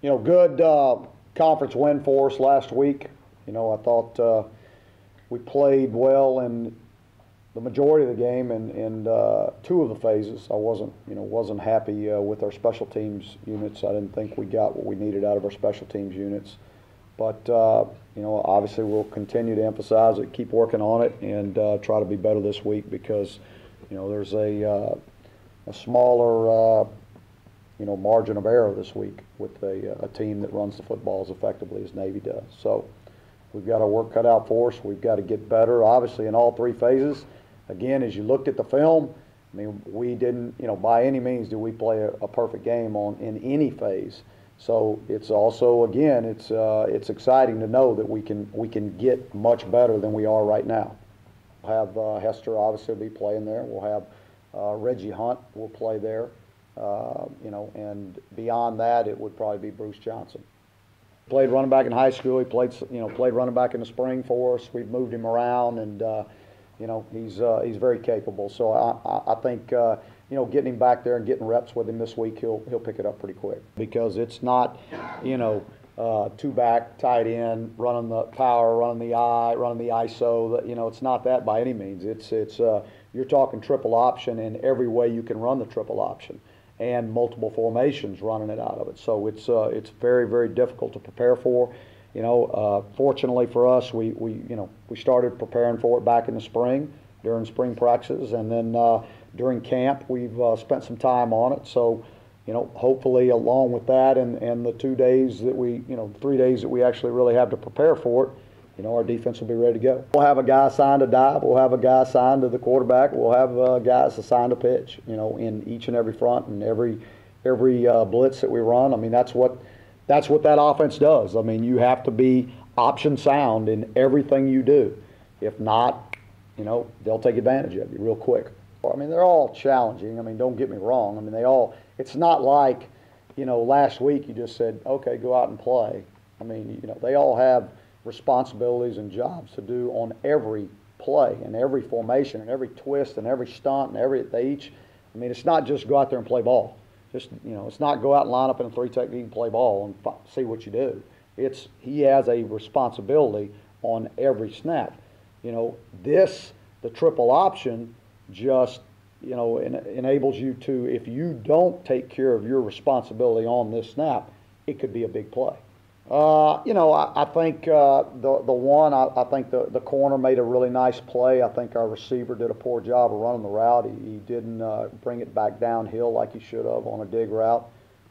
Good conference win for us last week. I thought we played well in the majority of the game and two of the phases. I wasn't happy with our special teams units. I didn't think we got what we needed out of our special teams units. But obviously we'll continue to emphasize it, keep working on it, and try to be better this week because there's a smaller margin of error this week with a team that runs the football as effectively as Navy does. So we've got our work cut out for us. We've got to get better, obviously, in all three phases. Again, as you looked at the film, we didn't, by any means do we play a perfect game in any phase. So it's also, again, it's exciting to know that we can get much better than we are right now. We'll have Hester obviously will be playing there. We'll have Reggie Hunt will play there. And beyond that, it would probably be Bruce Johnson. Played running back in high school. He played running back in the spring for us. We've moved him around, and he's very capable. So I think getting him back there and getting reps with him this week, he'll pick it up pretty quick because it's not two back, tight end, running the power, running the ISO. It's not that by any means. It's you're talking triple option in every way you can run the triple option, and multiple formations running it out of it. So it's very, very difficult to prepare for. Fortunately for us, we started preparing for it back in the spring during spring practices, and then during camp we've spent some time on it. So hopefully along with that and the 2 days that 3 days that we actually really have to prepare for it, our defense will be ready to go. We'll have a guy assigned to dive. We'll have a guy assigned to the quarterback. We'll have guys assigned to pitch, in each and every front and every blitz that we run. That's what that offense does. You have to be option sound in everything you do. If not, they'll take advantage of you real quick. They're all challenging. Don't get me wrong. It's not like, last week you just said, okay, go out and play. They all have responsibilities and jobs to do on every play and every formation and every twist and every stunt and it's not just go out there and play ball. It's not go out and line up in a three technique and play ball and see what you do. He has a responsibility on every snap. The triple option just enables you to, if you don't take care of your responsibility on this snap, it could be a big play. I think I think the corner made a really nice play. I think our receiver did a poor job of running the route. He didn't bring it back downhill like he should have on a dig route,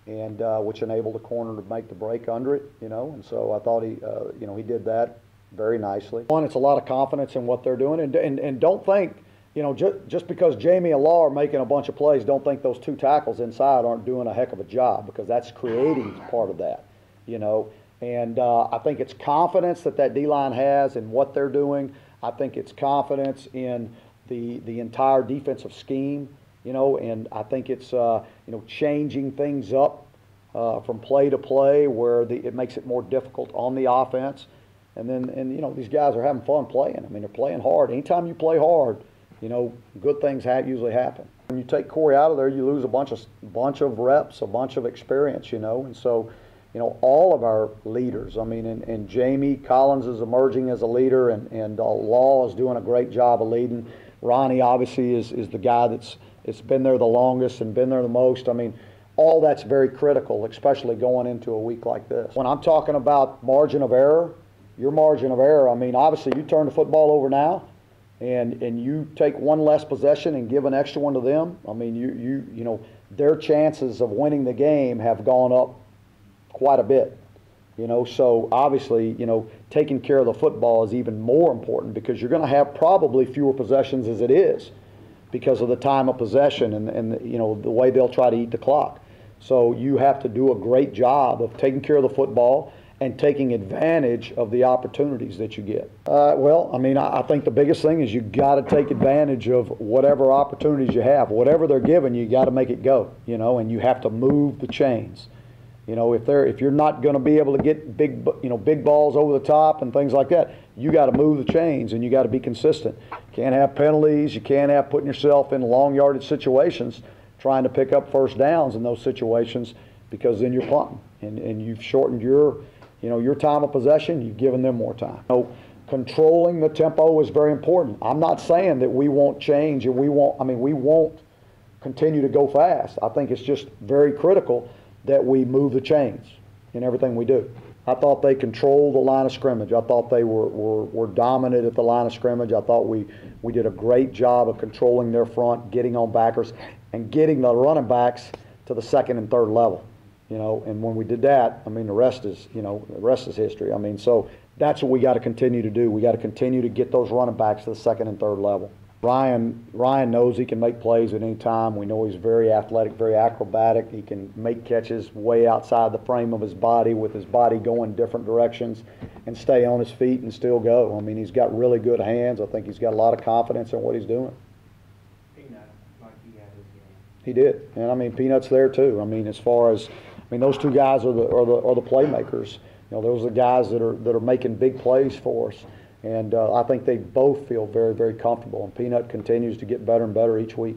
and which enabled the corner to make the break under it. And so I thought he did that very nicely. One, it's a lot of confidence in what they're doing, and don't think just because Jamie and Law are making a bunch of plays, don't think those two tackles inside aren't doing a heck of a job, because that's creating part of that. And I think it's confidence that D-line has in what they're doing. I think it's confidence in the entire defensive scheme, and I think it's, changing things up from play to play where it makes it more difficult on the offense. And then, these guys are having fun playing. They're playing hard. Anytime you play hard, good things usually happen. When you take Corey out of there, you lose a bunch of reps, a bunch of experience, and so, all of our leaders, and Jamie Collins is emerging as a leader, and Law is doing a great job of leading. Ronnie obviously is the guy that's been there the longest and been there the most. All that's very critical, especially going into a week like this. When I'm talking about margin of error, your margin of error, obviously you turn the football over now, and you take one less possession and give an extra one to them. Their chances of winning the game have gone up quite a bit, so obviously, taking care of the football is even more important, because you're going to have probably fewer possessions as it is because of the time of possession and the way they'll try to eat the clock. So you have to do a great job of taking care of the football and taking advantage of the opportunities that you get. I think the biggest thing is you got to take advantage of whatever opportunities you have. Whatever they're giving you, got to make it go, and you have to move the chains. If you're not going to be able to get big balls over the top and things like that, you got to move the chains and you got to be consistent. You can't have penalties. You can't have putting yourself in long yardage situations, trying to pick up first downs in those situations, because then you're punting. and you've shortened your, your time of possession. You've given them more time. Controlling the tempo is very important. I'm not saying that we won't change and we won't continue to go fast. I think it's just very critical that we move the chains in everything we do. I thought they controlled the line of scrimmage. I thought they were dominant at the line of scrimmage. I thought we did a great job of controlling their front, getting on backers, and getting the running backs to the second and third level. And when we did that, the rest is history. So that's what we got to continue to do. We got to continue to get those running backs to the second and third level. Ryan knows he can make plays at any time. We know he's very athletic, very acrobatic. He can make catches way outside the frame of his body with his body going different directions and stay on his feet and still go. He's got really good hands. I think he's got a lot of confidence in what he's doing. Peanut, like he had his game. He did. And Peanut's there too. As far as those two guys are the playmakers. Those are the guys that are making big plays for us. And I think they both feel very, very comfortable. And Peanut continues to get better and better each week.